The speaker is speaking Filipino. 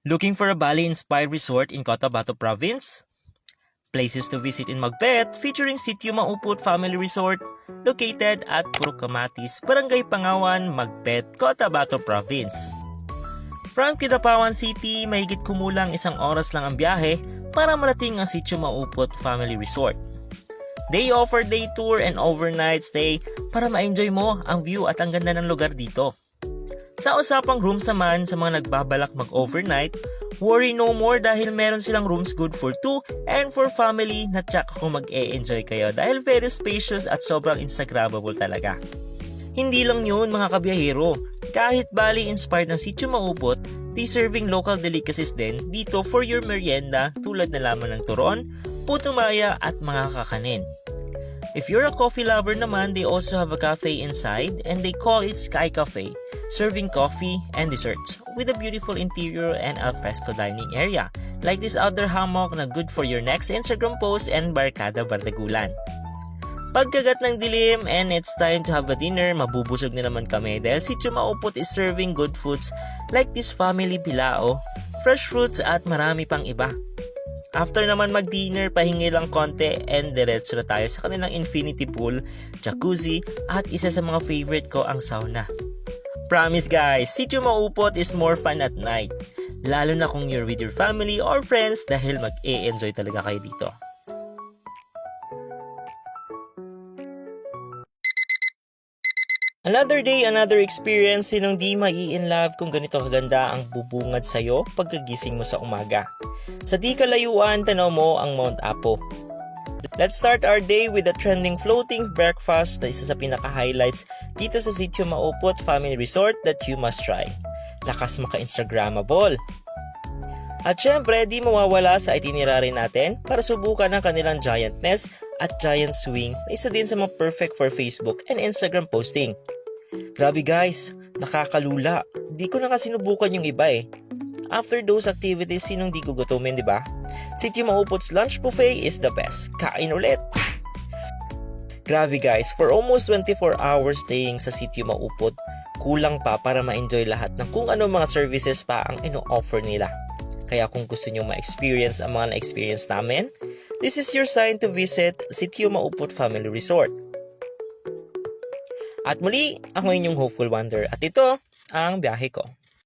Looking for a Bali-inspired resort in Cotabato Province? Places to visit in Magpet featuring Sitio Mauput Family Resort located at Purok Kamatis, Barangay Pangawan, Magpet, Cotabato Province. From Kidapawan City, mahigit kumulang 1 oras lang ang biyahe para marating ang Sitio Mauput Family Resort. They offer day tour and overnight stay para ma-enjoy mo ang view at ang ganda ng lugar dito. Sa usapang rooms naman sa mga nagbabalak mag-overnight, worry no more dahil meron silang rooms good for 2 and for family na tsak kung mag-e-enjoy kayo dahil very spacious at sobrang Instagrammable talaga. Hindi lang yun mga kabiyahero, kahit Bali-inspired ng Sitio Mauput, they serving local delicacies din dito for your merienda tulad na lamang ng turon, puto maya at mga kakanin. If you're a coffee lover naman, they also have a cafe inside and they call it Sky Cafe, serving coffee and desserts with a beautiful interior and alfresco dining area like this outdoor hammock na good for your next Instagram post and barkada bardagulan. Pagkagat ng dilim and it's time to have a dinner, mabubusog na naman kami dahil Sitio Mauput is serving good foods like this family bilao, fresh fruits at marami pang iba. After naman mag-dinner, pahingi lang konti and diretso na tayo sa kanilang infinity pool, jacuzzi at isa sa mga favorite ko ang sauna. Promise guys, Sitio Mauput is more fun at night. Lalo na kung you're with your family or friends dahil mag-e-enjoy talaga kayo dito. Another day, another experience. Sinong di mai-in-love kung ganito kaganda ang bubungad sa'yo pagkagising mo sa umaga. Sa di kalayuan, tanaw mo ang Mount Apo. Let's start our day with a trending floating breakfast na isa sa pinaka-highlights dito sa Sitio Mauput Family Resort that you must try. Lakas maka-Instagrammable. At syempre, di mawawala sa itinerary natin para subukan ang kanilang giant nest at giant swing na isa din sa mga perfect for Facebook and Instagram posting. Grabe guys, nakakalula. Di ko na kasi sinubukan yung iba eh. After those activities, sinong di gugutumin, di ba? Sitio Mauput's lunch buffet is the best. Kain ulit! Grabe guys, for almost 24 hours staying sa Sitio Mauput, kulang pa para ma-enjoy lahat ng kung ano mga services pa ang ino-offer nila. Kaya kung gusto nyo ma-experience ang mga na-experience namin, this is your sign to visit Sitio Mauput Family Resort. At muli, ako inyong hopeful wonder at ito ang biyahe ko.